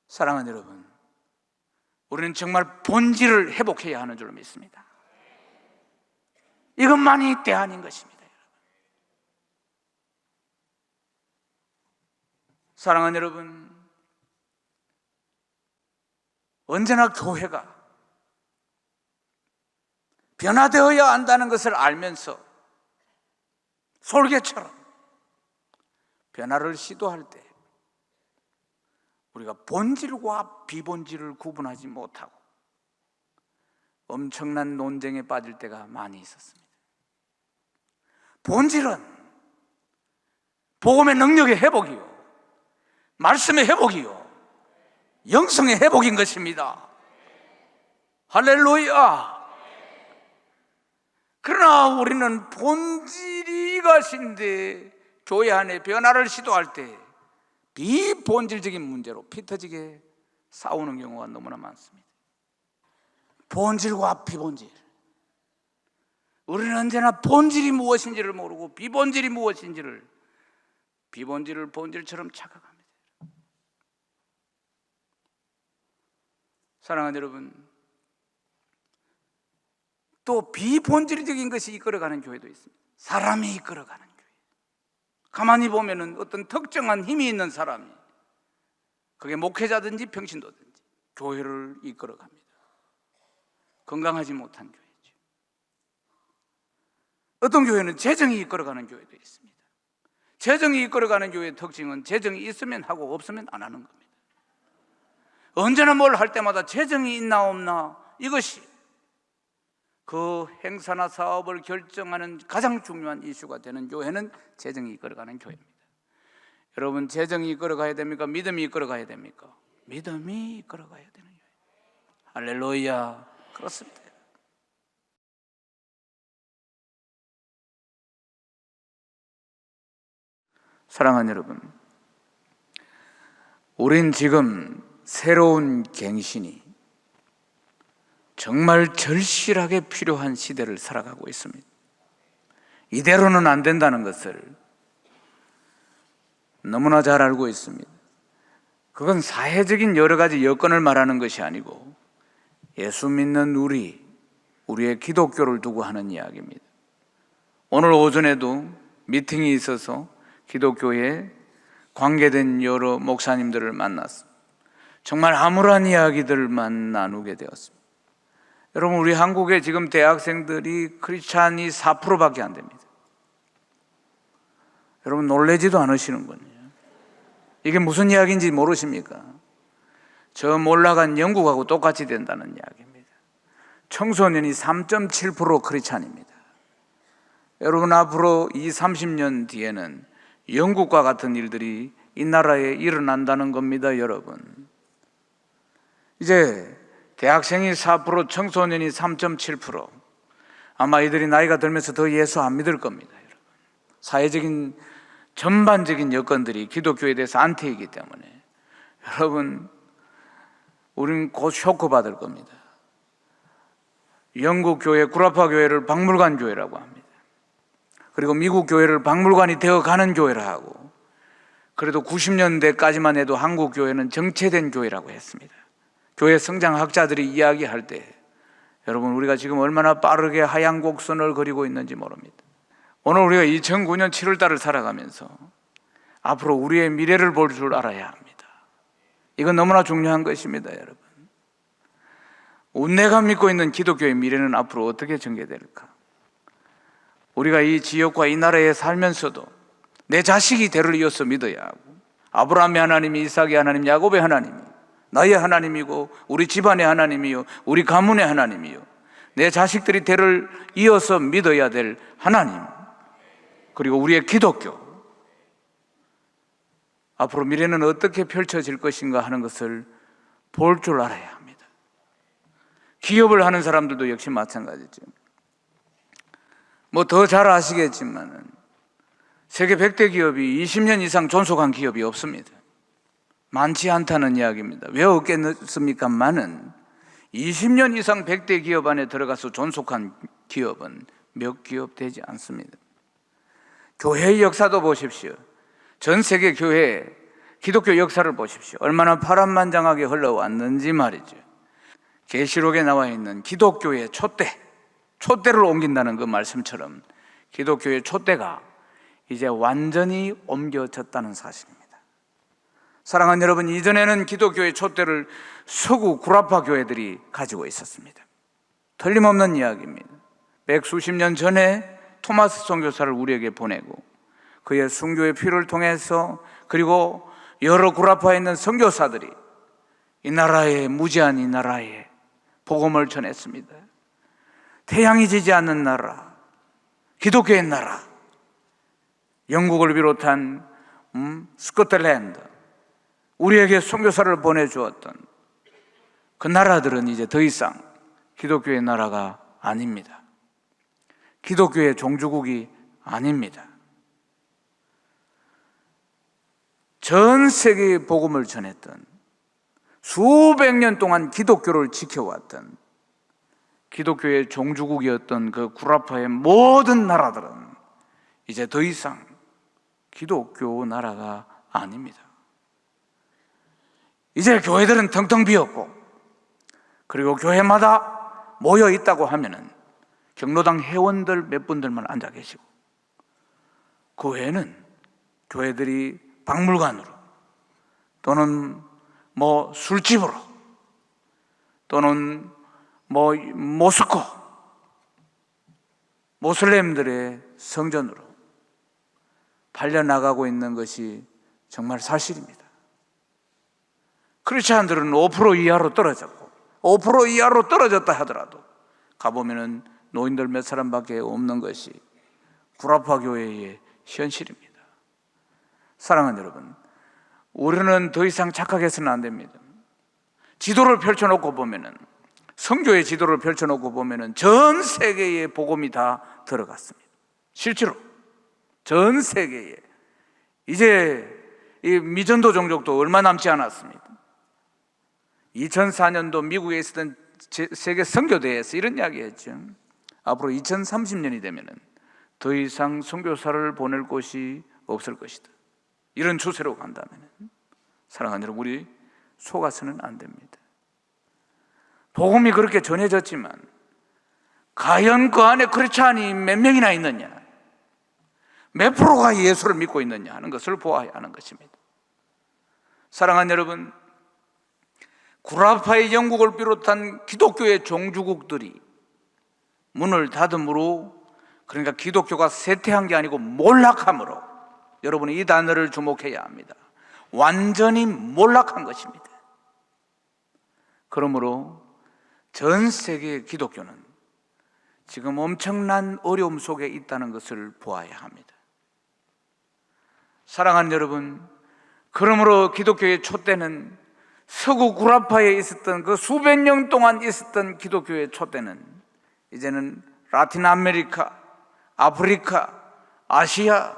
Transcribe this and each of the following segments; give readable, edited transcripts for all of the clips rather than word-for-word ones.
사랑하는 여러분, 우리는 정말 본질을 회복해야 하는 줄 믿습니다. 이것만이 대안인 것입니다. 사랑하는 여러분, 언제나 교회가 변화되어야 한다는 것을 알면서 솔개처럼 변화를 시도할 때 우리가 본질과 비본질을 구분하지 못하고 엄청난 논쟁에 빠질 때가 많이 있었습니다. 본질은 복음의 능력의 회복이요, 말씀의 회복이요, 영성의 회복인 것입니다. 할렐루야. 그러나 우리는 본질이 가신데 교회 안에 변화를 시도할 때 비본질적인 문제로 피 터지게 싸우는 경우가 너무나 많습니다. 본질과 비본질, 우리는 언제나 본질이 무엇인지를 모르고 비본질이 무엇인지를 비본질을 본질처럼 착각합니다. 사랑하는 여러분, 또 비본질적인 것이 이끌어가는 교회도 있습니다. 사람이 이끌어가는 교회. 가만히 보면은 어떤 특정한 힘이 있는 사람이, 그게 목회자든지 평신도든지 교회를 이끌어갑니다. 건강하지 못한 교회죠. 어떤 교회는 재정이 이끌어가는 교회도 있습니다. 재정이 이끌어가는 교회의 특징은 재정이 있으면 하고 없으면 안 하는 겁니다. 언제나 뭘 할 때마다 재정이 있나 없나, 이것이 그 행사나 사업을 결정하는 가장 중요한 이슈가 되는 교회는 재정이 이끌어가는 교회입니다. 여러분, 재정이 이끌어가야 됩니까? 믿음이 이끌어가야 됩니까? 믿음이 이끌어가야 되는 교회. 할렐루야. 그렇습니다. 사랑하는 여러분, 우린 지금 새로운 갱신이 정말 절실하게 필요한 시대를 살아가고 있습니다. 이대로는 안 된다는 것을 너무나 잘 알고 있습니다. 그건 사회적인 여러 가지 여건을 말하는 것이 아니고 예수 믿는 우리의 기독교를 두고 하는 이야기입니다. 오늘 오전에도 미팅이 있어서 기독교에 관계된 여러 목사님들을 만났습니다. 정말 암울한 이야기들만 나누게 되었습니다. 여러분, 우리 한국에 지금 대학생들이 크리스찬이 4%밖에 안 됩니다. 여러분, 놀라지도 않으시는군요. 이게 무슨 이야기인지 모르십니까? 저 몰락한 영국하고 똑같이 된다는 이야기입니다. 청소년이 3.7% 크리스찬입니다. 여러분, 앞으로 30년 뒤에는 영국과 같은 일들이 이 나라에 일어난다는 겁니다. 여러분, 이제 대학생이 4%, 청소년이 3.7%. 아마 이들이 나이가 들면서 더 예수 안 믿을 겁니다. 여러분, 사회적인 전반적인 여건들이 기독교에 대해서 안티이기 때문에 여러분, 우리는 곧 쇼크 받을 겁니다. 영국 교회, 구라파 교회를 박물관 교회라고 합니다. 그리고 미국 교회를 박물관이 되어가는 교회라 하고, 그래도 90년대까지만 해도 한국 교회는 정체된 교회라고 했습니다. 교회 성장학자들이 이야기할 때 여러분, 우리가 지금 얼마나 빠르게 하향 곡선을 그리고 있는지 모릅니다. 오늘 우리가 2009년 7월 달을 살아가면서 앞으로 우리의 미래를 볼 줄 알아야 합니다. 이건 너무나 중요한 것입니다. 여러분, 내가 믿고 있는 기독교의 미래는 앞으로 어떻게 전개될까? 우리가 이 지역과 이 나라에 살면서도 내 자식이 대를 이어서 믿어야 하고, 아브라함의 하나님이, 이삭의 하나님, 야곱의 하나님이 나의 하나님이고 우리 집안의 하나님이요, 우리 가문의 하나님이요, 내 자식들이 대를 이어서 믿어야 될 하나님, 그리고 우리의 기독교, 앞으로 미래는 어떻게 펼쳐질 것인가 하는 것을 볼 줄 알아야 합니다. 기업을 하는 사람들도 역시 마찬가지죠. 뭐 더 잘 아시겠지만 세계 100대 기업이 20년 이상 존속한 기업이 없습니다. 많지 않다는 이야기입니다. 왜 없겠습니까만은 20년 이상 100대 기업 안에 들어가서 존속한 기업은 몇 기업 되지 않습니다. 교회의 역사도 보십시오. 전 세계 교회 기독교 역사를 보십시오. 얼마나 파란만장하게 흘러왔는지 말이죠. 계시록에 나와 있는 기독교의 촛대를 옮긴다는 그 말씀처럼 기독교의 촛대가 이제 완전히 옮겨졌다는 사실입니다. 사랑하는 여러분, 이전에는 기독교의 촛대를 서구 구라파 교회들이 가지고 있었습니다. 틀림없는 이야기입니다. 백수십 년 전에 토마스 선교사를 우리에게 보내고 그의 순교의 피를 통해서 그리고 여러 구라파에 있는 선교사들이 이 나라에, 무지한 이 나라에 복음을 전했습니다. 태양이 지지 않는 나라, 기독교의 나라, 영국을 비롯한 스코틀랜드, 우리에게 선교사를 보내주었던 그 나라들은 이제 더 이상 기독교의 나라가 아닙니다. 기독교의 종주국이 아닙니다. 전 세계에 복음을 전했던, 수백 년 동안 기독교를 지켜왔던 기독교의 종주국이었던 그 구라파의 모든 나라들은 이제 더 이상 기독교 나라가 아닙니다. 이제 교회들은 텅텅 비었고, 그리고 교회마다 모여 있다고 하면은 경로당 회원들 몇 분들만 앉아 계시고, 그 외에는 교회들이 박물관으로 또는 술집으로 또는 모스코, 모슬렘들의 성전으로 팔려나가고 있는 것이 정말 사실입니다. 크리스찬들은 5% 이하로 떨어졌고, 5% 이하로 떨어졌다 하더라도 가보면은 노인들 몇 사람밖에 없는 것이 구라파 교회의 현실입니다. 사랑하는 여러분, 우리는 더 이상 착각해서는 안 됩니다. 지도를 펼쳐놓고 보면은, 성교의 지도를 펼쳐놓고 보면은 전 세계에 복음이 다 들어갔습니다. 실제로 전 세계에 이제 이 미전도 종족도 얼마 남지 않았습니다. 2004년도 미국에 있었던 세계 선교대회에서 이런 이야기 했죠. 앞으로 2030년이 되면은 더 이상 선교사를 보낼 곳이 없을 것이다. 이런 추세로 간다면, 사랑하는 여러분, 우리 속아서는 안 됩니다. 복음이 그렇게 전해졌지만 과연 그 안에 크리스찬이 몇 명이나 있느냐, 몇 프로가 예수를 믿고 있느냐 하는 것을 보아야 하는 것입니다. 사랑하는 여러분, 구라파의 영국을 비롯한 기독교의 종주국들이 문을 닫음으로, 그러니까 기독교가 쇠퇴한 게 아니고 몰락함으로, 여러분이 이 단어를 주목해야 합니다. 완전히 몰락한 것입니다. 그러므로 전 세계의 기독교는 지금 엄청난 어려움 속에 있다는 것을 보아야 합니다. 사랑하는 여러분, 그러므로 기독교의 촛대는, 서구 구라파에 있었던 그 수백 년 동안 있었던 기독교의 촛대는 이제는 라틴 아메리카, 아프리카, 아시아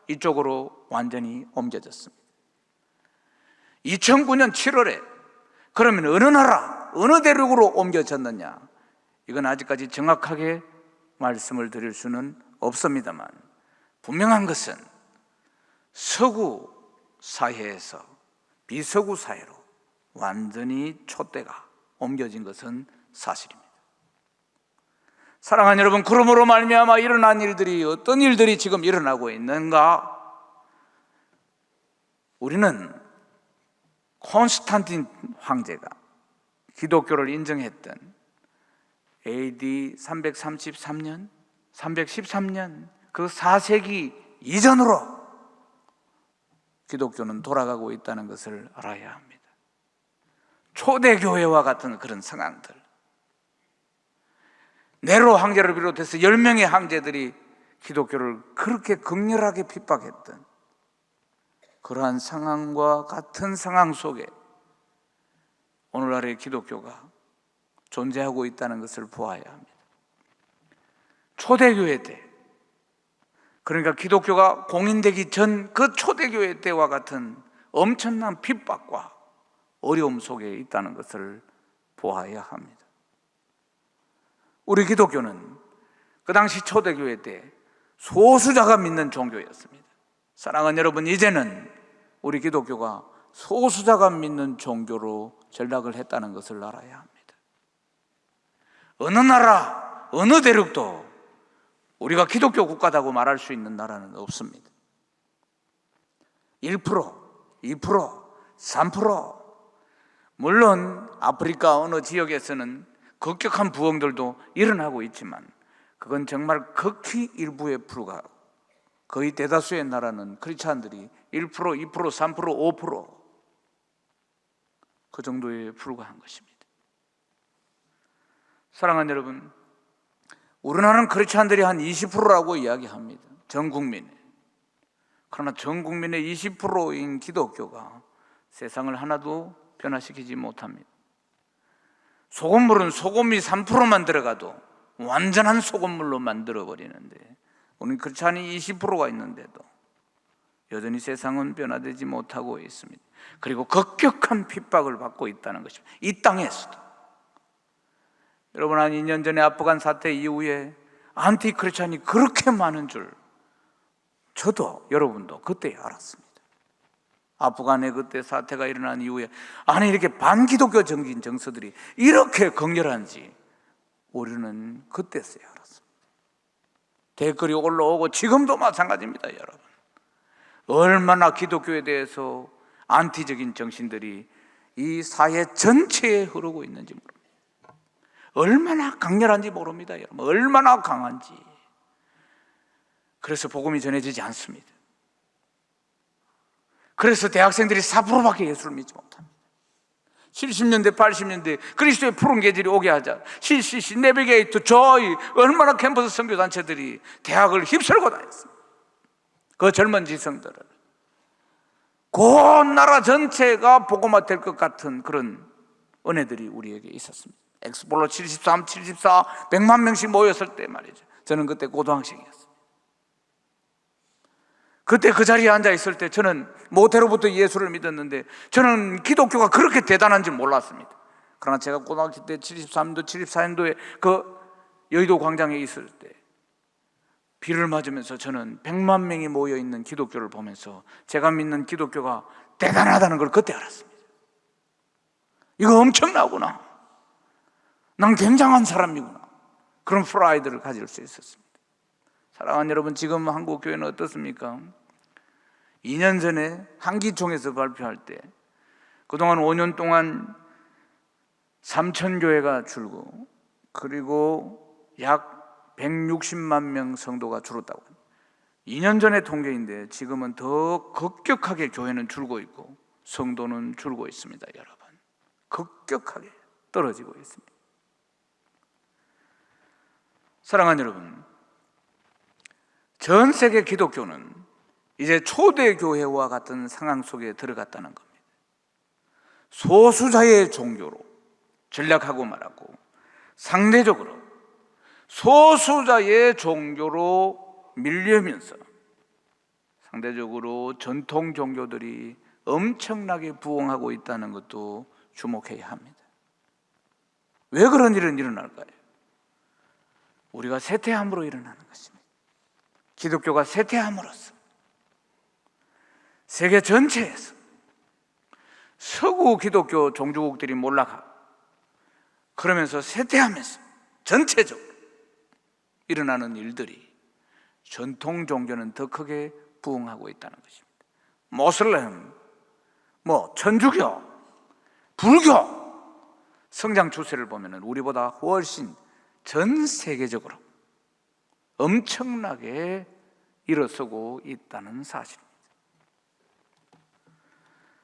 이쪽으로 완전히 옮겨졌습니다. 2009년 7월에 그러면 어느 나라, 어느 대륙으로 옮겨졌느냐, 이건 아직까지 정확하게 말씀을 드릴 수는 없습니다만 분명한 것은 서구 사회에서 비서구 사회로 완전히 촛대가 옮겨진 것은 사실입니다. 사랑하는 여러분, 그러므로 말미암아 일어난 일들이, 어떤 일들이 지금 일어나고 있는가? 우리는 콘스탄틴 황제가 기독교를 인정했던 AD 333년, 313년 그 4세기 이전으로 기독교는 돌아가고 있다는 것을 알아야 합니다. 초대교회와 같은 그런 상황들, 네로 황제를 비롯해서 10명의 황제들이 기독교를 그렇게 극렬하게 핍박했던 그러한 상황과 같은 상황 속에 오늘날의 기독교가 존재하고 있다는 것을 보아야 합니다. 초대교회 때, 그러니까 기독교가 공인되기 전 그 초대교회 때와 같은 엄청난 핍박과 어려움 속에 있다는 것을 보아야 합니다. 우리 기독교는 그 당시 초대교회 때 소수자가 믿는 종교였습니다. 사랑하는 여러분, 이제는 우리 기독교가 소수자가 믿는 종교로 전락을 했다는 것을 알아야 합니다. 어느 나라, 어느 대륙도 우리가 기독교 국가다고 말할 수 있는 나라는 없습니다. 1%, 2%, 3%. 물론 아프리카 어느 지역에서는 급격한 부흥들도 일어나고 있지만 그건 정말 극히 일부에 불과하고 거의 대다수의 나라는 크리스찬들이 1%, 2%, 3%, 5%그 정도에 불과한 것입니다. 사랑하는 여러분, 우리나라는 크리스찬들이 한 20%라고 이야기합니다. 전 국민에. 그러나 전 국민의 20%인 기독교가 세상을 하나도 변화시키지 못합니다. 소금물은 소금이 3%만 들어가도 완전한 소금물로 만들어버리는데 우리 크리스찬이 20%가 있는데도 여전히 세상은 변화되지 못하고 있습니다. 그리고 급격한 핍박을 받고 있다는 것입니다. 이 땅에서도. 여러분, 한 2년 전에 아프간 사태 이후에 안티 크리스찬이 그렇게 많은 줄 저도 여러분도 그때 알았습니다. 아프간에 그때 사태가 일어난 이후에 아니 이렇게 반기독교적인 정서들이 이렇게 극렬한지 우리는 그때서야 알았습니다. 댓글이 올라오고 지금도 마찬가지입니다. 여러분, 얼마나 기독교에 대해서 안티적인 정신들이 이 사회 전체에 흐르고 있는지 모릅니다. 얼마나 강렬한지 모릅니다. 여러분, 얼마나 강한지. 그래서 복음이 전해지지 않습니다. 그래서 대학생들이 4%밖에 예수를 믿지 못합니다. 70년대, 80년대 그리스도의 푸른 계절이 오게 하자 CCC, 내비게이터, 저희 얼마나 캠퍼스 선교단체들이 대학을 휩쓸고 다녔습니다. 그 젊은 지성들을 그 나라 전체가 복음화 될 것 같은 그런 은혜들이 우리에게 있었습니다. 엑스플로 73, 74, 100만 명씩 모였을 때 말이죠. 저는 그때 고등학생이었어요. 그때 그 자리에 앉아 있을 때 저는 모태로부터 예수를 믿었는데 저는 기독교가 그렇게 대단한 줄 몰랐습니다. 그러나 제가 고등학교 때 73년도, 74년도에 그 여의도 광장에 있을 때 비를 맞으면서 저는 100만 명이 모여있는 기독교를 보면서 제가 믿는 기독교가 대단하다는 걸 그때 알았습니다. 이거 엄청나구나. 난 굉장한 사람이구나. 그런 프라이드를 가질 수 있었습니다. 사랑하는 여러분, 지금 한국 교회는 어떻습니까? 2년 전에 한기총에서 발표할 때 그동안 5년 동안 3,000교회가 줄고 그리고 약 160만 명 성도가 줄었다고 합니다. 2년 전의 통계인데 지금은 더 급격하게 교회는 줄고 있고 성도는 줄고 있습니다. 여러분, 급격하게 떨어지고 있습니다. 사랑하는 여러분, 전 세계 기독교는 이제 초대교회와 같은 상황 속에 들어갔다는 겁니다. 소수자의 종교로 전락하고 말았고 상대적으로 소수자의 종교로 밀려면서 상대적으로 전통 종교들이 엄청나게 부흥하고 있다는 것도 주목해야 합니다. 왜 그런 일은 일어날까요? 우리가 쇠퇴함으로 일어나는 것입니다. 기독교가 쇠퇴함으로써 세계 전체에서 서구 기독교 종주국들이 몰락하고 그러면서 쇠퇴하면서 전체적으로 일어나는 일들이 전통 종교는 더 크게 부흥하고 있다는 것입니다. 모슬렘, 천주교, 불교 성장 추세를 보면 우리보다 훨씬 전 세계적으로 엄청나게 일어서고 있다는 사실입니다.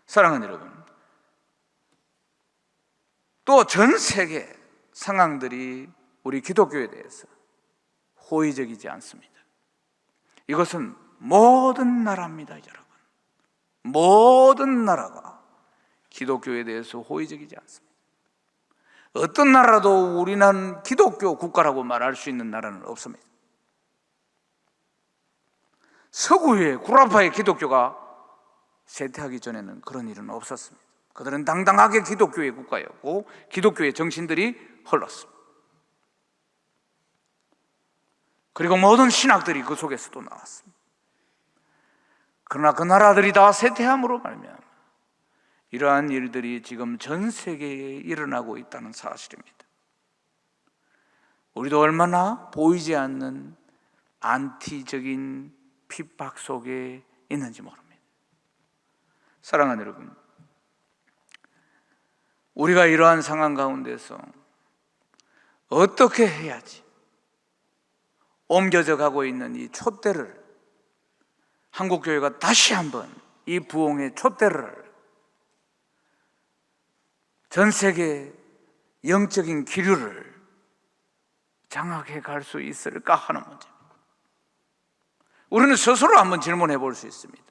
사랑하는 여러분, 또 전 세계 상황들이 우리 기독교에 대해서 호의적이지 않습니다. 이것은 모든 나라입니다. 여러분, 모든 나라가 기독교에 대해서 호의적이지 않습니다. 어떤 나라도 우리는 기독교 국가라고 말할 수 있는 나라는 없습니다. 서구의 구라파의 기독교가 쇠퇴하기 전에는 그런 일은 없었습니다. 그들은 당당하게 기독교의 국가였고 기독교의 정신들이 흘렀습니다. 그리고 모든 신학들이 그 속에서도 나왔습니다. 그러나 그 나라들이 다 쇠퇴함으로 말미암아 이러한 일들이 지금 전 세계에 일어나고 있다는 사실입니다. 우리도 얼마나 보이지 않는 안티적인 핍박 속에 있는지 모릅니다. 사랑하는 여러분, 우리가 이러한 상황 가운데서 어떻게 해야지 옮겨져 가고 있는 이 촛대를, 한국교회가 다시 한번 이 부흥의 촛대를 전 세계 영적인 기류를 장악해 갈 수 있을까 하는 문제입니다. 우리는 스스로 한번 질문해 볼 수 있습니다.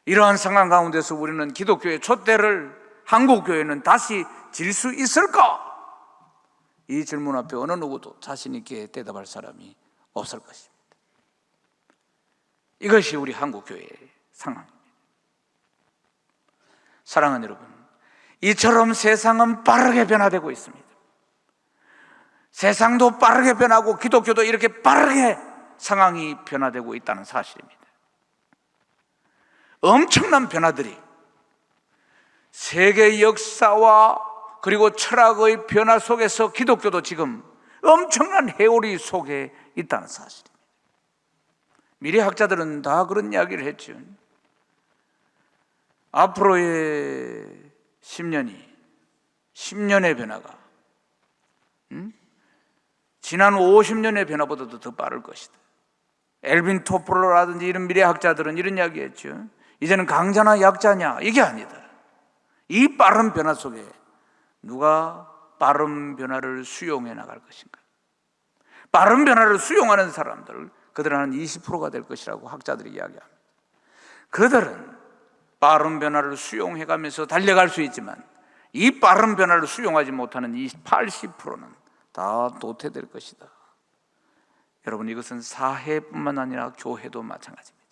이러한 상황 가운데서 우리는 기독교의 촛대를, 한국교회는 다시 질 수 있을까? 이 질문 앞에 어느 누구도 자신 있게 대답할 사람이 없을 것입니다. 이것이 우리 한국교회의 상황입니다. 사랑하는 여러분, 이처럼 세상은 빠르게 변화되고 있습니다. 세상도 빠르게 변하고 기독교도 이렇게 빠르게 상황이 변화되고 있다는 사실입니다. 엄청난 변화들이 세계 역사와 그리고 철학의 변화 속에서 기독교도 지금 엄청난 회오리 속에 있다는 사실입니다. 미래학자들은 다 그런 이야기를 했죠. 앞으로의 10년의 변화가 지난 50년의 변화보다도 더 빠를 것이다. 엘빈 토플러라든지 이런 미래학자들은 이런 이야기 했죠. 이제는 강자나 약자냐, 이게 아니다. 이 빠른 변화 속에 누가 빠른 변화를 수용해 나갈 것인가? 빠른 변화를 수용하는 사람들, 그들은 한 20%가 될 것이라고 학자들이 이야기합니다. 그들은 빠른 변화를 수용해 가면서 달려갈 수 있지만 이 빠른 변화를 수용하지 못하는 이 80%는 다 도태될 것이다. 여러분, 이것은 사회뿐만 아니라 교회도 마찬가지입니다.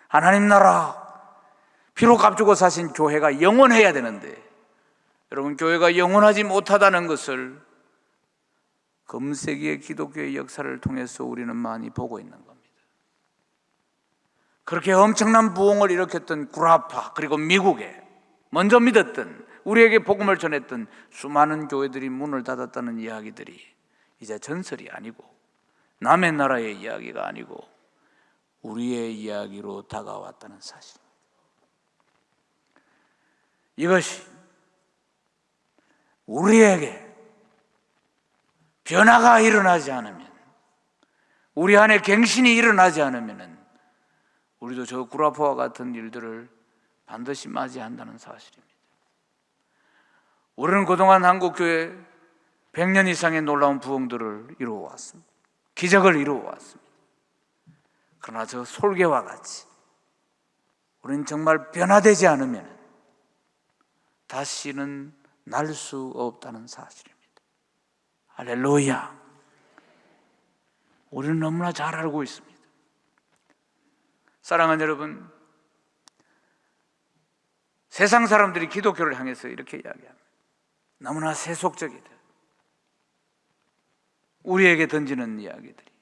하나님 나라, 비록 값주고 사신 교회가 영원해야 되는데, 여러분, 교회가 영원하지 못하다는 것을 금세기의 기독교의 역사를 통해서 우리는 많이 보고 있는 겁니다. 그렇게 엄청난 부흥을 일으켰던 구라파, 그리고 미국에 먼저 믿었던, 우리에게 복음을 전했던 수많은 교회들이 문을 닫았다는 이야기들이 이제 전설이 아니고 남의 나라의 이야기가 아니고 우리의 이야기로 다가왔다는 사실입니다. 이것이 우리에게 변화가 일어나지 않으면, 우리 안에 갱신이 일어나지 않으면 우리도 저 구라파와 같은 일들을 반드시 맞이한다는 사실입니다. 우리는 그동안 한국교회 100년 이상의 놀라운 부흥들을 이루어왔습니다. 기적을 이루어왔습니다. 그러나 저 솔개와 같이 우리는 정말 변화되지 않으면 다시는 날 수 없다는 사실입니다. 할렐루야. 우리는 너무나 잘 알고 있습니다. 사랑하는 여러분, 세상 사람들이 기독교를 향해서 이렇게 이야기합니다. 너무나 세속적이다. 우리에게 던지는 이야기들이.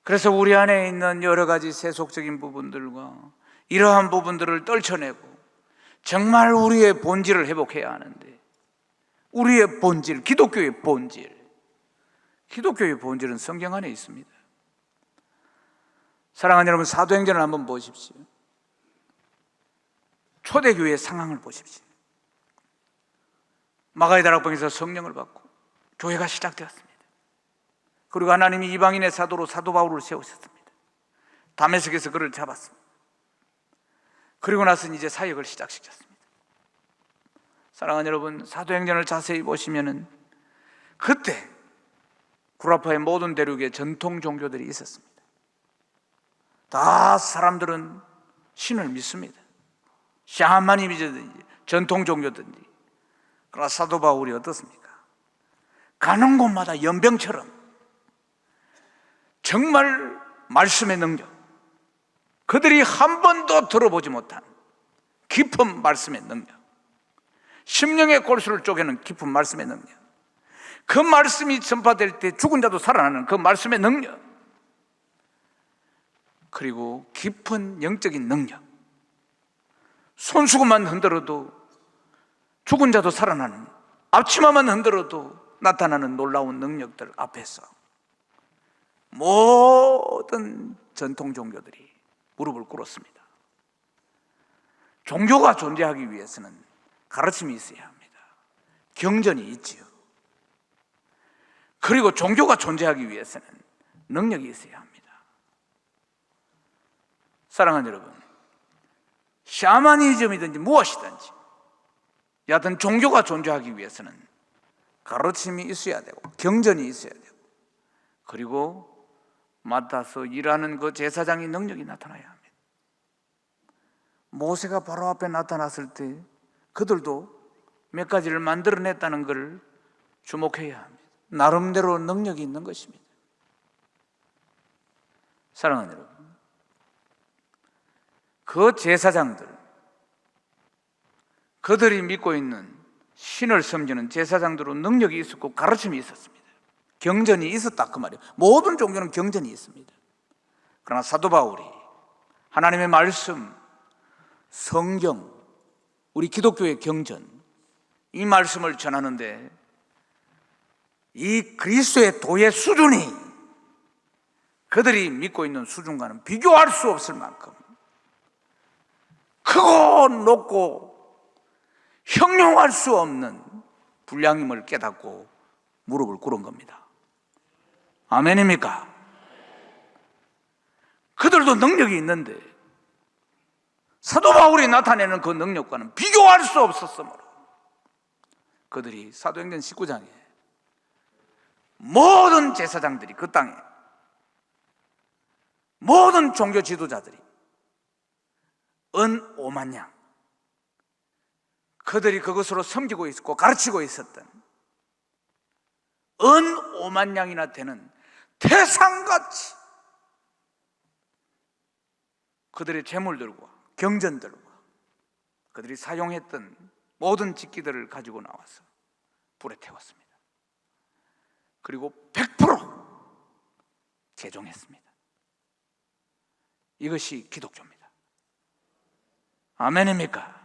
그래서 우리 안에 있는 여러 가지 세속적인 부분들과 이러한 부분들을 떨쳐내고 정말 우리의 본질을 회복해야 하는데, 우리의 본질, 기독교의 본질, 기독교의 본질은 성경 안에 있습니다. 사랑하는 여러분, 사도행전을 한번 보십시오. 초대교회의 상황을 보십시오. 마가의 다락방에서 성령을 받고 교회가 시작되었습니다. 그리고 하나님이 이방인의 사도로 사도 바울을 세우셨습니다. 다메섹에서 그를 잡았습니다. 그리고 나서 이제 사역을 시작시켰습니다. 사랑하는 여러분, 사도행전을 자세히 보시면은 그때 구라파의 모든 대륙에 전통 종교들이 있었습니다. 다 사람들은 신을 믿습니다. 샤머니즘이든지 전통 종교든지. 그러나 사도 바울이 어떻습니까? 가는 곳마다 연병처럼 정말 말씀의 능력, 그들이 한 번도 들어보지 못한 깊은 말씀의 능력, 심령의 골수를 쪼개는 깊은 말씀의 능력, 그 말씀이 전파될 때 죽은 자도 살아나는 그 말씀의 능력, 그리고 깊은 영적인 능력, 손수건만 흔들어도 죽은 자도 살아나는, 앞치마만 흔들어도 나타나는 놀라운 능력들 앞에서 모든 전통 종교들이 무릎을 꿇었습니다. 종교가 존재하기 위해서는 가르침이 있어야 합니다. 경전이 있지요. 그리고 종교가 존재하기 위해서는 능력이 있어야 합니다. 사랑하는 여러분, 샤머니즘이든지 무엇이든지 여하튼 종교가 존재하기 위해서는 가르침이 있어야 되고 경전이 있어야 되고, 그리고 맡아서 일하는 그 제사장의 능력이 나타나야 합니다. 모세가 바로 앞에 나타났을 때 그들도 몇 가지를 만들어냈다는 것을 주목해야 합니다. 나름대로 능력이 있는 것입니다. 사랑하는 여러분, 그 제사장들, 그들이 믿고 있는 신을 섬기는 제사장들은 능력이 있었고 가르침이 있었습니다. 경전이 있었다 그 말이에요. 모든 종교는 경전이 있습니다. 그러나 사도 바울이 하나님의 말씀, 성경, 우리 기독교의 경전, 이 말씀을 전하는데 이 그리스도의 도의 수준이 그들이 믿고 있는 수준과는 비교할 수 없을 만큼 크고 높고 형용할 수 없는 분량임을 깨닫고 무릎을 꿇은 겁니다. 아멘입니까? 그들도 능력이 있는데 사도 바울이 나타내는 그 능력과는 비교할 수 없었으므로 그들이 사도행전 19장에 모든 제사장들이 그 땅에 모든 종교 지도자들이 은 5만 양, 그들이 그것으로 섬기고 있었고 가르치고 있었던 은 5만 양이나 되는 태산같이 그들의 재물들과 경전들과 그들이 사용했던 모든 직기들을 가지고 나와서 불에 태웠습니다. 그리고 100% 개종했습니다. 이것이 기독교입니다. 아멘입니까?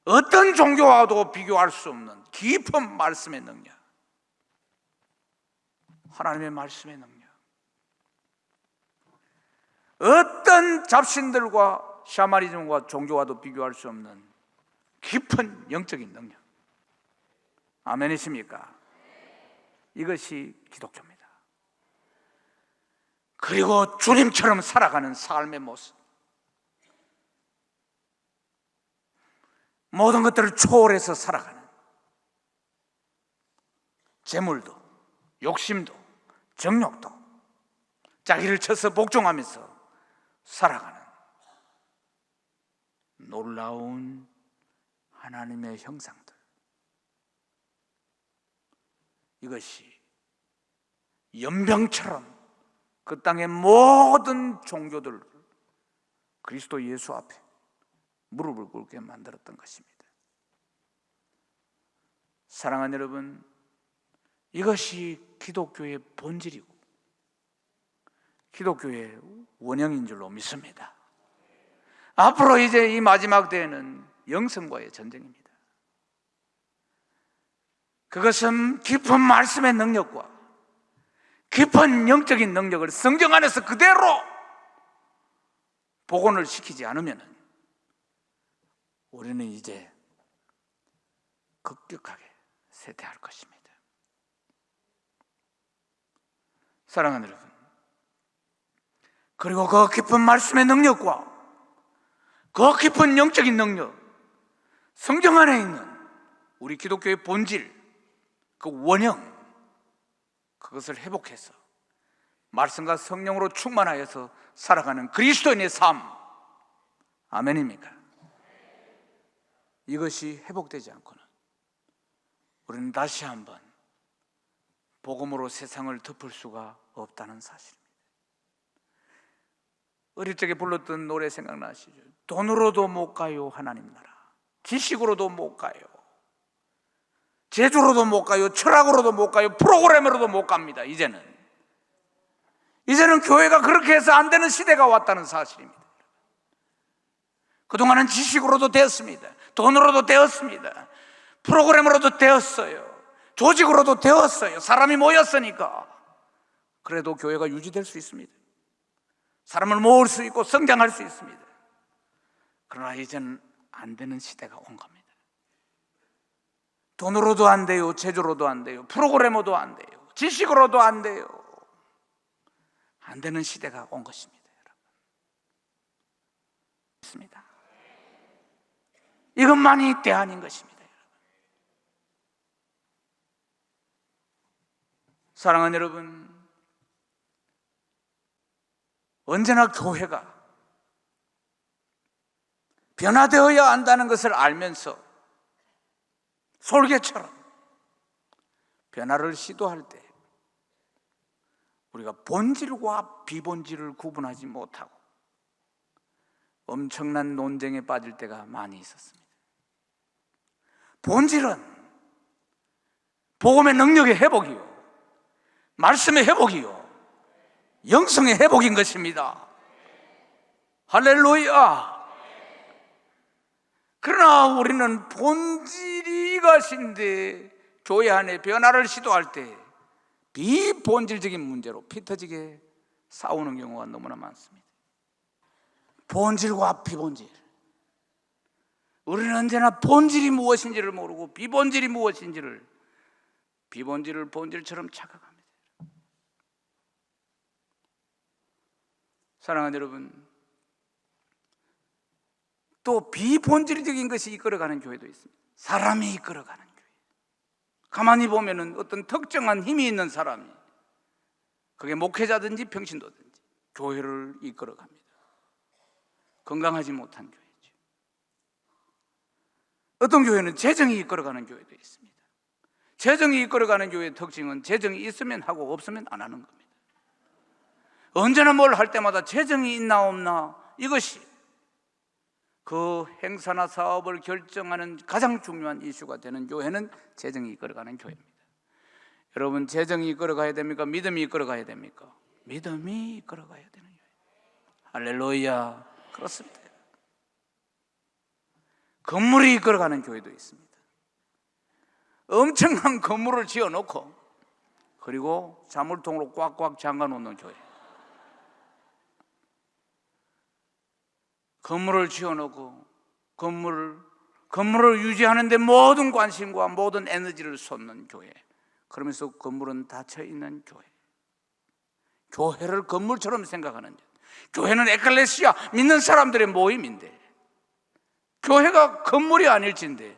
어떤 종교와도 비교할 수 없는 깊은 말씀의 능력, 하나님의 말씀의 능력, 어떤 잡신들과 샤머니즘과 종교와도 비교할 수 없는 깊은 영적인 능력. 아멘이십니까? 이것이 기독교입니다. 그리고 주님처럼 살아가는 삶의 모습, 모든 것들을 초월해서 살아가는, 재물도 욕심도 정욕도 자기를 쳐서 복종하면서 살아가는 놀라운 하나님의 형상들, 이것이 연병처럼 그 땅의 모든 종교들 그리스도 예수 앞에 무릎을 꿇게 만들었던 것입니다. 사랑하는 여러분, 이것이 기독교의 본질이고 기독교의 원형인 줄로 믿습니다. 앞으로 이제 이 마지막 때에는 영성과의 전쟁입니다. 그것은 깊은 말씀의 능력과 깊은 영적인 능력을 성경 안에서 그대로 복원을 시키지 않으면 우리는 이제 급격하게 쇠퇴할 것입니다. 사랑하는 여러분, 그리고 그 깊은 말씀의 능력과 그 깊은 영적인 능력, 성경 안에 있는 우리 기독교의 본질, 그 원형, 그것을 회복해서 말씀과 성령으로 충만하여서 살아가는 그리스도인의 삶, 아멘입니까? 이것이 회복되지 않고는 우리는 다시 한번 복음으로 세상을 덮을 수가 없다는 사실입니다. 어릴 적에 불렀던 노래 생각나시죠? 돈으로도 못 가요 하나님 나라, 지식으로도 못 가요, 재주로도 못 가요, 철학으로도 못 가요, 프로그램으로도 못 갑니다. 이제는 이제는 교회가 그렇게 해서 안 되는 시대가 왔다는 사실입니다. 그동안은 지식으로도 되었습니다. 돈으로도 되었습니다. 프로그램으로도 되었어요. 조직으로도 되었어요. 사람이 모였으니까. 그래도 교회가 유지될 수 있습니다. 사람을 모을 수 있고 성장할 수 있습니다. 그러나 이제는 안 되는 시대가 온 겁니다. 돈으로도 안 돼요. 제조로도 안 돼요. 프로그램으로도 안 돼요. 지식으로도 안 돼요. 안 되는 시대가 온 것입니다, 여러분. 있습니다. 이것만이 대안인 것입니다, 여러분. 사랑하는 여러분, 언제나 교회가 변화되어야 한다는 것을 알면서 솔개처럼 변화를 시도할 때 우리가 본질과 비본질을 구분하지 못하고 엄청난 논쟁에 빠질 때가 많이 있었습니다. 본질은 복음의 능력의 회복이요, 말씀의 회복이요, 영성의 회복인 것입니다. 할렐루야. 그러나 우리는 본질이 이것인데 교회 안에 변화를 시도할 때 비본질적인 문제로 피 터지게 싸우는 경우가 너무나 많습니다. 본질과 비본질, 우리는 언제나 본질이 무엇인지를 모르고 비본질이 무엇인지를 비본질을 본질처럼 착각합니다. 사랑하는 여러분, 또 비본질적인 것이 이끌어가는 교회도 있습니다. 사람이 이끌어가는 교회. 가만히 보면은 어떤 특정한 힘이 있는 사람이, 그게 목회자든지 평신도든지 교회를 이끌어갑니다. 건강하지 못한 교회죠. 어떤 교회는 재정이 이끌어가는 교회도 있습니다. 재정이 이끌어가는 교회의 특징은 재정이 있으면 하고 없으면 안 하는 겁니다. 언제나 뭘 할 때마다 재정이 있나 없나, 이것이 그 행사나 사업을 결정하는 가장 중요한 이슈가 되는 교회는 재정이 이끌어가는 교회입니다. 여러분, 재정이 이끌어가야 됩니까? 믿음이 이끌어가야 됩니까? 믿음이 이끌어가야 되는 교회. 할렐루야. 그렇습니다. 건물이 이끌어가는 교회도 있습니다. 엄청난 건물을 지어놓고 그리고 자물통으로 꽉꽉 잠가놓는 교회. 건물을 지어놓고 건물을 유지하는 데 모든 관심과 모든 에너지를 쏟는 교회. 그러면서 건물은 닫혀있는 교회. 교회를 건물처럼 생각하는, 교회는 에클레시아, 믿는 사람들의 모임인데 교회가 건물이 아닐진데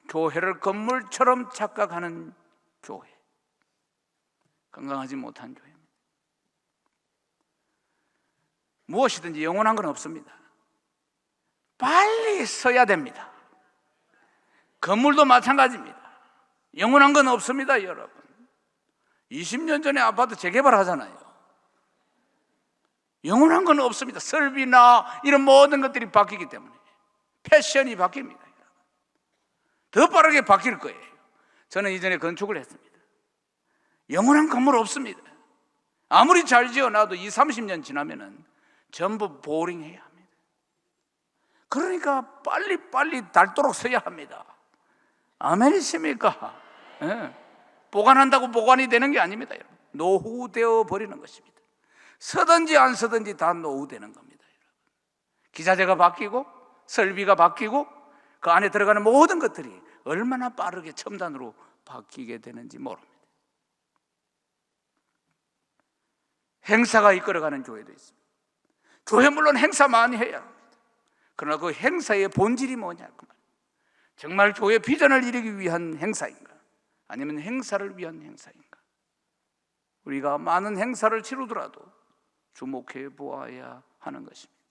교회를 건물처럼 착각하는 교회. 건강하지 못한 교회입니다. 무엇이든지 영원한 건 없습니다. 빨리 써야 됩니다. 건물도 마찬가지입니다. 영원한 건 없습니다, 여러분. 20년 전에 아파트 재개발하잖아요. 영원한 건 없습니다. 설비나 이런 모든 것들이 바뀌기 때문에 패션이 바뀝니다. 더 빠르게 바뀔 거예요. 저는 이전에 건축을 했습니다. 영원한 건물 없습니다. 아무리 잘 지어놔도 20, 30년 지나면은 전부 보링해야 합니다. 그러니까 빨리 닳도록 써야 합니다. 아멘이십니까? 네. 보관한다고 보관이 되는 게 아닙니다. 여러분. 노후되어 버리는 것입니다. 서든지 안 서든지 다 노후되는 겁니다. 여러분. 기자재가 바뀌고 설비가 바뀌고 그 안에 들어가는 모든 것들이 얼마나 빠르게 첨단으로 바뀌게 되는지 모릅니다. 행사가 이끌어가는 교회도 있습니다. 교회 물론 행사 많이 해야 합니다. 그러나 그 행사의 본질이 뭐냐, 그 말. 정말 교회 비전을 이루기 위한 행사인가, 아니면 행사를 위한 행사인가? 우리가 많은 행사를 치르더라도 주목해 보아야 하는 것입니다.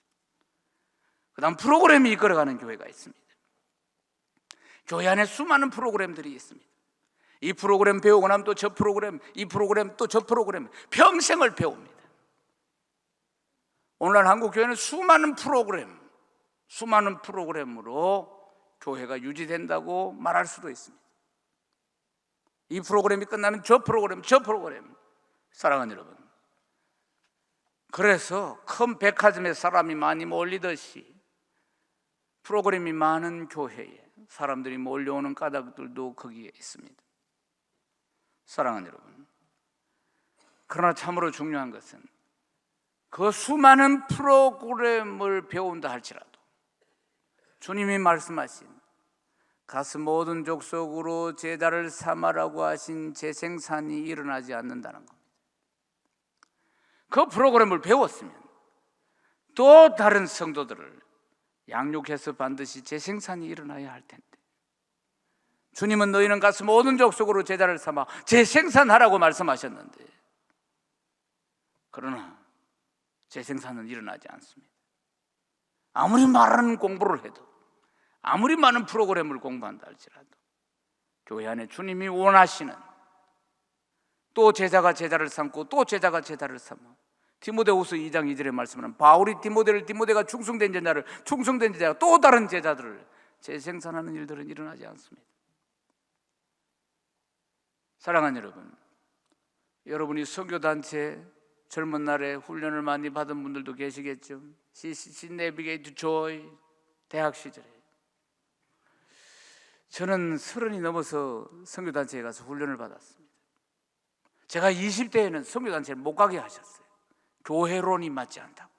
그 다음 프로그램이 이끌어가는 교회가 있습니다. 교회 안에 수많은 프로그램들이 있습니다. 이 프로그램 배우고 나면 또 저 프로그램, 이 프로그램 또 저 프로그램, 평생을 배웁니다. 오늘날 한국 교회는 수많은 프로그램으로 교회가 유지된다고 말할 수도 있습니다. 이 프로그램이 끝나면 저 프로그램. 사랑하는 여러분, 그래서 큰 백화점에 사람이 많이 몰리듯이 프로그램이 많은 교회에 사람들이 몰려오는 까닭들도 거기에 있습니다. 사랑하는 여러분, 그러나 참으로 중요한 것은 그 수많은 프로그램을 배운다 할지라도 주님이 말씀하신 가서 모든 족속으로 제자를 삼으라고 하신 재생산이 일어나지 않는다는 겁니다. 그 프로그램을 배웠으면 또 다른 성도들을 양육해서 반드시 재생산이 일어나야 할 텐데, 주님은 너희는 가서 모든 족속으로 제자를 삼아 재생산하라고 말씀하셨는데, 그러나 재생산은 일어나지 않습니다. 아무리 많은 공부를 해도, 아무리 많은 프로그램을 공부한다 할지라도 교회 안에 주님이 원하시는 또 제자가 제자를 삼고 또 제자가 제자를 삼아, 디모데후서 2장 2절에 말씀하는 바울이 디모데가 충성된 제자를, 충성된 제자가 또 다른 제자들을 재생산하는 일들은 일어나지 않습니다. 사랑하는 여러분, 여러분이 선교단체 젊은 날에 훈련을 많이 받은 분들도 계시겠죠. 내비게이트 조이 대학 시절에 저는 30이 넘어서 선교단체에 가서 훈련을 받았습니다. 제가 20대에는 선교단체를 못 가게 하셨어요. 교회론이 맞지 않다고,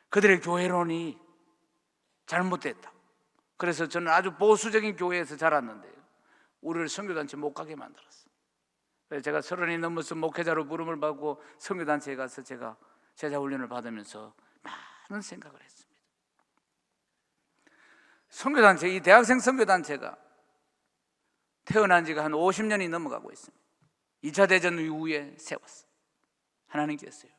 그들의 교회론이 잘못됐다. 그래서 저는 아주 보수적인 교회에서 자랐는데요, 우리를 선교단체 못 가게 만들었어요. 그래서 제가 30이 넘어서 목회자로 부름을 받고 선교단체에 가서 제가 제자훈련을 받으면서 많은 생각을 했습니다. 선교단체, 이 대학생 선교단체가 태어난 지가 한 50년이 넘어가고 있습니다. 2차 대전 이후에 세웠어요. 하나님께서요.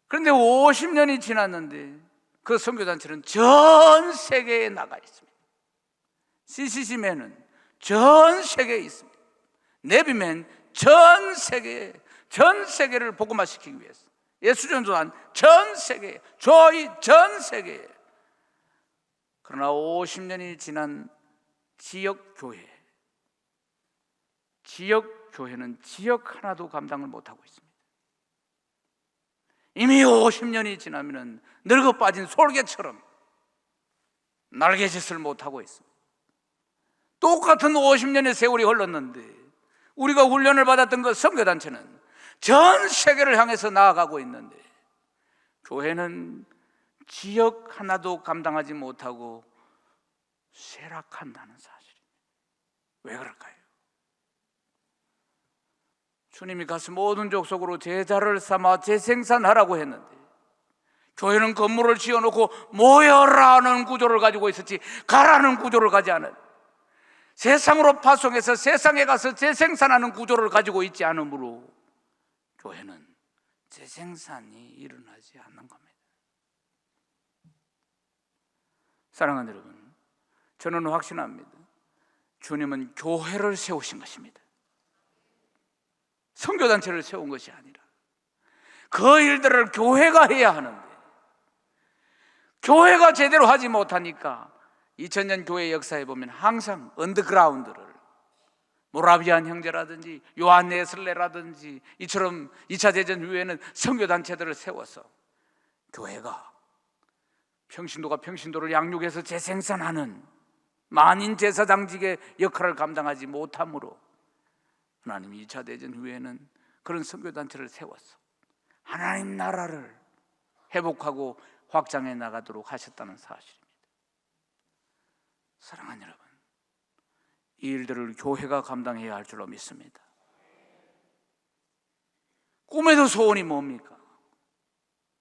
그런데 50년이 지났는데 그 선교단체는 전 세계에 나가 있습니다. CCC맨은 전 세계에 있습니다. 네비맨 전 세계를 복음화시키기 위해서, 예수전도단 전 세계에, 조이 전 세계에. 그러나 50년이 지난 지역교회는 지역 하나도 감당을 못하고 있습니다. 이미 50년이 지나면 늙어 빠진 솔개처럼 날개짓을 못하고 있습니다. 똑같은 50년의 세월이 흘렀는데 우리가 훈련을 받았던 그 선교단체는 전 세계를 향해서 나아가고 있는데, 교회는 지역 하나도 감당하지 못하고 쇠락한다는 사실입니다. 왜 그럴까요? 주님이 가서 모든 족속으로 제자를 삼아 재생산하라고 했는데, 교회는 건물을 지어놓고 모여라는 구조를 가지고 있었지 가라는 구조를 가지 않은, 세상으로 파송해서 세상에 가서 재생산하는 구조를 가지고 있지 않으므로 교회는 재생산이 일어나지 않는 겁니다. 사랑하는 여러분, 저는 확신합니다. 주님은 교회를 세우신 것입니다. 선교단체를 세운 것이 아니라 그 일들을 교회가 해야 하는데, 교회가 제대로 하지 못하니까 2000년 교회 역사에 보면 항상 언더그라운드를, 모라비안 형제라든지 요한 네슬레라든지 이처럼 2차 대전 이후에는 선교단체들을 세워서 교회가 평신도가 평신도를 양육해서 재생산하는 만인 제사장직의 역할을 감당하지 못함으로 하나님이 2차 대전 후에는 그런 선교단체를 세워서 하나님 나라를 회복하고 확장해 나가도록 하셨다는 사실입니다. 사랑하는 여러분, 이 일들을 교회가 감당해야 할 줄로 믿습니다. 꿈에도 소원이 뭡니까?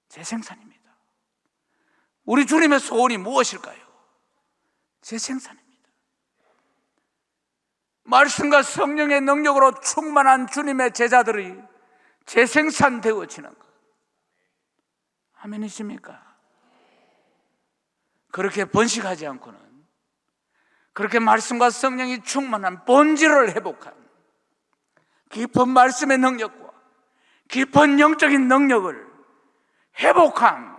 재생산입니다. 우리 주님의 소원이 무엇일까요? 재생산입니다. 말씀과 성령의 능력으로 충만한 주님의 제자들이 재생산되어지는 것. 아멘이십니까? 그렇게 번식하지 않고는, 그렇게 말씀과 성령이 충만한 본질을 회복한 깊은 말씀의 능력과 깊은 영적인 능력을 회복한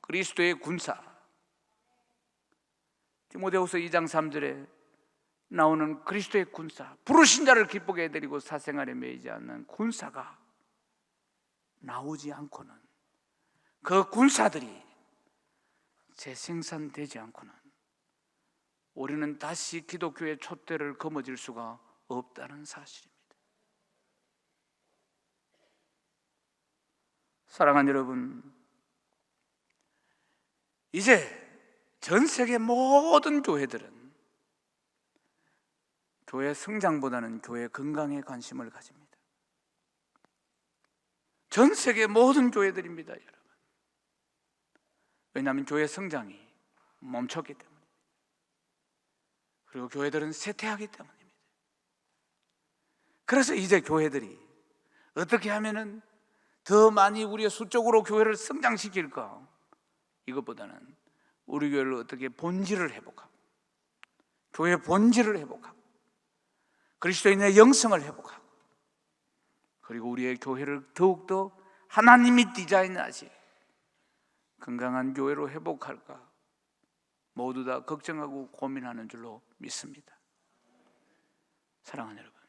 그리스도의 군사, 디모데후서 2장 3절에 나오는 그리스도의 군사, 부르신 자를 기쁘게 해드리고 사생활에 매이지 않는 군사가 나오지 않고는, 그 군사들이 재생산되지 않고는 우리는 다시 기독교의 촛대를 거머쥘 수가 없다는 사실입니다. 사랑하는 여러분, 이제 전 세계 모든 교회들은 교회 성장보다는 교회 건강에 관심을 가집니다. 전 세계 모든 교회들입니다, 여러분. 왜냐하면 교회 성장이 멈췄기 때문입니다. 그리고 교회들은 쇠퇴하기 때문입니다. 그래서 이제 교회들이 어떻게 하면은 더 많이 우리의 수적으로 교회를 성장시킬까? 이것보다는 우리 교회를 어떻게 본질을 회복하고, 교회의 본질을 회복하고, 그리스도인의 영성을 회복하고, 그리고 우리의 교회를 더욱더 하나님이 디자인하신 건강한 교회로 회복할까 모두 다 걱정하고 고민하는 줄로 믿습니다. 사랑하는 여러분,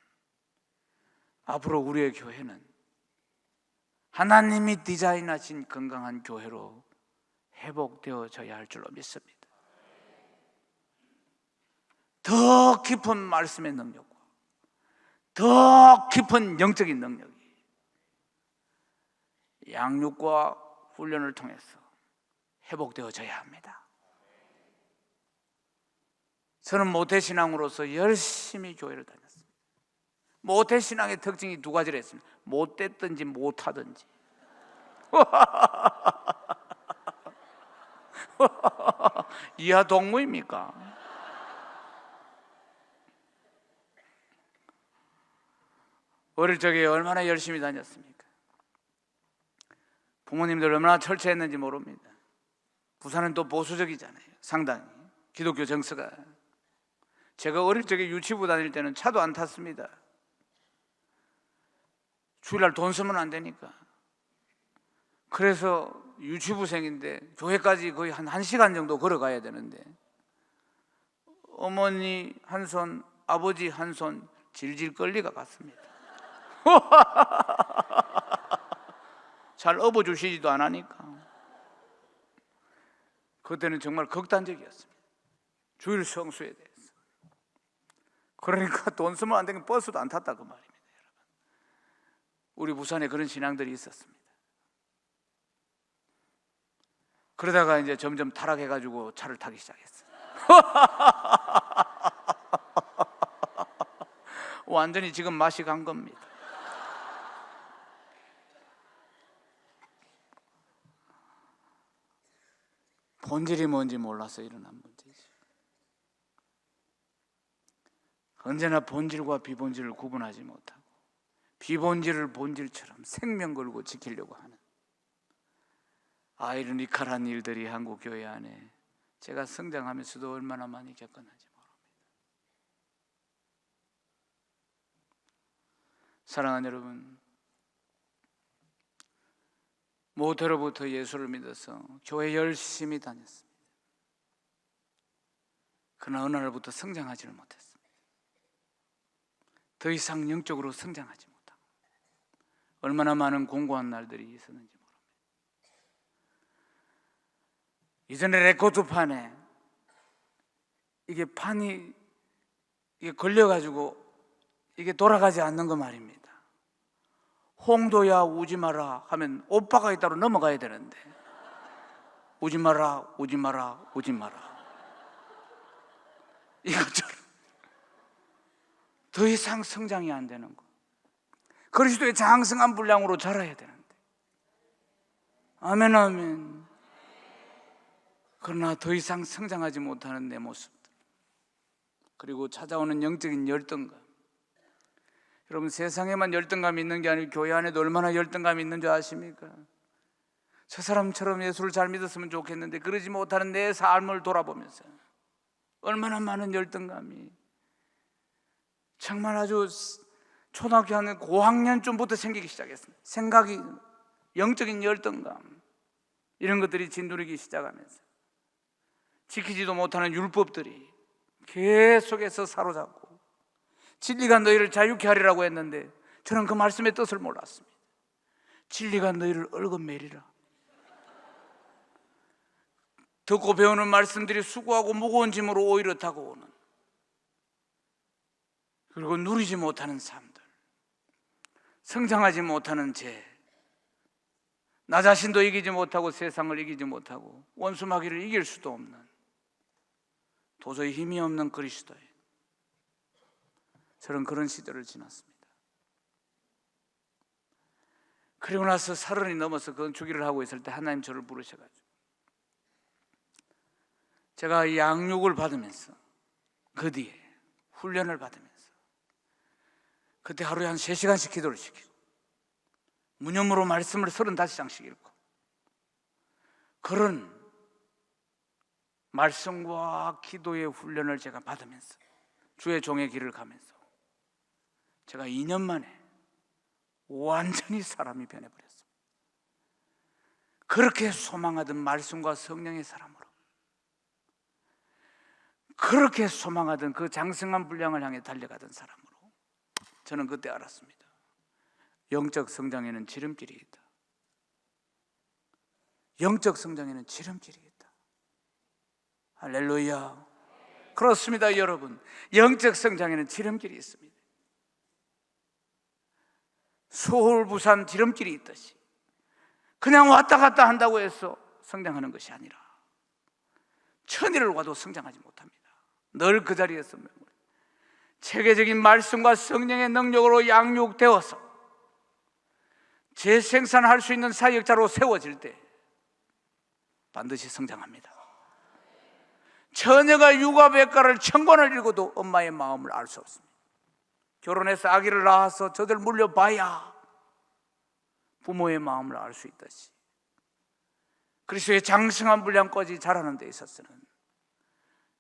앞으로 우리의 교회는 하나님이 디자인하신 건강한 교회로 회복되어져야 할 줄로 믿습니다. 더 깊은 말씀의 능력과 더 깊은 영적인 능력이 양육과 훈련을 통해서 회복되어져야 합니다. 저는 모태신앙으로서 열심히 교회를 다녔습니다. 모태신앙의 특징이 두 가지를 했습니다. 못됐든지 못하든지. 이하 동무입니까? 어릴 적에 얼마나 열심히 다녔습니까? 부모님들 얼마나 철저했는지 모릅니다. 부산은 또 보수적이잖아요, 상당히. 기독교 정서가. 제가 어릴 적에 유치부 다닐 때는 차도 안 탔습니다. 주일날 돈 쓰면 안 되니까. 그래서 유치부생인데 교회까지 거의 한 1시간 정도 걸어가야 되는데 어머니 한 손, 아버지 한 손 질질 끌리가 갔습니다. 잘 업어주시지도 않으니까. 그때는 정말 극단적이었습니다, 주일 성수에 대해서. 그러니까 돈 쓰면 안 되는 버스도 안 탔다 그 말입니다, 여러분. 우리 부산에 그런 신앙들이 있었습니다. 그러다가 이제 점점 타락해가지고 차를 타기 시작했어요. 완전히 지금 맛이 간 겁니다. 본질이 뭔지 몰라서 일어난 문제죠. 언제나 본질과 비본질을 구분하지 못하고 비본질을 본질처럼 생명 걸고 지키려고 하는 아이러니컬한 일들이 한국 교회 안에 제가 성장하면서도 얼마나 많이 겪었는지 모릅니다. 사랑하는 여러분, 모태로부터 예수를 믿어서 교회 열심히 다녔습니다. 그러나 어느 날부터 성장하지를 못했습니다. 더 이상 영적으로 성장하지 못하고 얼마나 많은 공고한 날들이 있었는지 모릅니다. 이전에 레코드판에 이게 판이 이게 걸려가지고 이게 돌아가지 않는 거 말입니다. 홍도야 우지 마라 하면 오빠가 있다로 넘어가야 되는데 우지 마라 우지 마라 우지 마라 이것처럼 더 이상 성장이 안 되는 거. 그리스도의 장성한 분량으로 자라야 되는데. 아멘 아멘. 그러나 더 이상 성장하지 못하는 내 모습들, 그리고 찾아오는 영적인 열등감. 여러분, 세상에만 열등감이 있는 게 아니고 교회 안에도 얼마나 열등감이 있는 줄 아십니까? 저 사람처럼 예수를 잘 믿었으면 좋겠는데 그러지 못하는 내 삶을 돌아보면서 얼마나 많은 열등감이, 정말 아주 초등학교 한 고학년쯤부터 생기기 시작했습니다. 생각이, 영적인 열등감, 이런 것들이 진두르기 시작하면서 지키지도 못하는 율법들이 계속해서 사로잡고, 진리가 너희를 자유케 하리라고 했는데 저는 그 말씀의 뜻을 몰랐습니다. 진리가 너희를 얽어매리라. 듣고 배우는 말씀들이 수고하고 무거운 짐으로 오히려 다가오는, 그리고 누리지 못하는 삶들, 성장하지 못하는 죄, 나 자신도 이기지 못하고 세상을 이기지 못하고 원수 마귀를 이길 수도 없는, 도저히 힘이 없는 그리스도인, 저는 그런 시절을 지났습니다. 그리고 나서 30이 넘어서 건축일을 하고 있을 때 하나님 저를 부르셔가지고 제가 양육을 받으면서, 그 뒤에 훈련을 받으면서, 그때 하루에 한 3시간씩 기도를 시키고 무념으로 말씀을 35장씩 읽고, 그런 말씀과 기도의 훈련을 제가 받으면서 주의 종의 길을 가면서 제가 2년 만에 완전히 사람이 변해버렸습니다. 그렇게 소망하던 말씀과 성령의 사람으로, 그렇게 소망하던 그 장성한 분량을 향해 달려가던 사람으로 저는 그때 알았습니다. 영적 성장에는 지름길이 있다. 영적 성장에는 지름길이 있다. 할렐루야. 그렇습니다, 여러분. 영적 성장에는 지름길이 있습니다. 서울, 부산 지름길이 있듯이 그냥 왔다 갔다 한다고 해서 성장하는 것이 아니라 천리를 와도 성장하지 못합니다. 늘 그 자리에서 체계적인 말씀과 성령의 능력으로 양육되어서 재생산할 수 있는 사역자로 세워질 때 반드시 성장합니다. 처녀가 육아백과를 1000권을 읽어도 엄마의 마음을 알 수 없습니다. 결혼해서 아기를 낳아서 저들 물려봐야 부모의 마음을 알 수 있듯이 그리스도의 장성한 분량까지 자라는 데 있어서는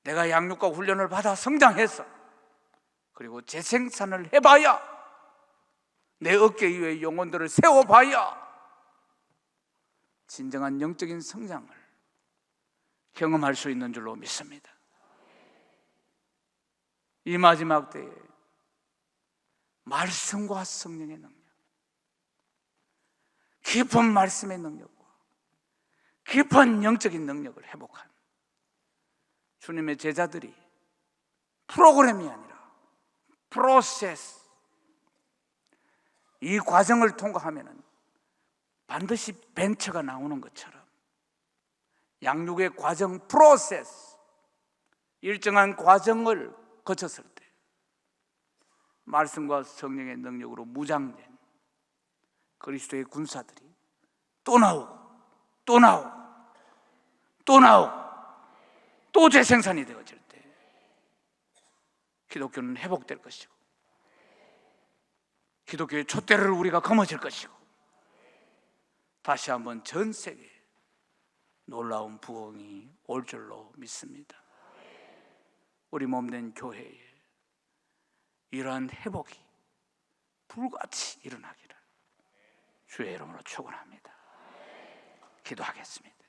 내가 양육과 훈련을 받아 성장해서 그리고 재생산을 해봐야, 내 어깨 위에 영혼들을 세워봐야 진정한 영적인 성장을 경험할 수 있는 줄로 믿습니다. 이 마지막 때에 말씀과 성령의 능력, 깊은 말씀의 능력과 깊은 영적인 능력을 회복한 주님의 제자들이 프로그램이 아니라 프로세스, 이 과정을 통과하면 반드시 벤처가 나오는 것처럼 양육의 과정, 프로세스, 일정한 과정을 거쳤을 때 말씀과 성령의 능력으로 무장된 그리스도의 군사들이 또 나오고 또 나오고 또 나오고 또 재생산이 되어질 때 기독교는 회복될 것이고 기독교의 촛대를 우리가 거머쥘 것이고 다시 한번 전 세계에 놀라운 부흥이 올 줄로 믿습니다. 우리 몸된 교회에 이러한 회복이 불같이 일어나기를 주의 이름으로 축원합니다. 기도하겠습니다.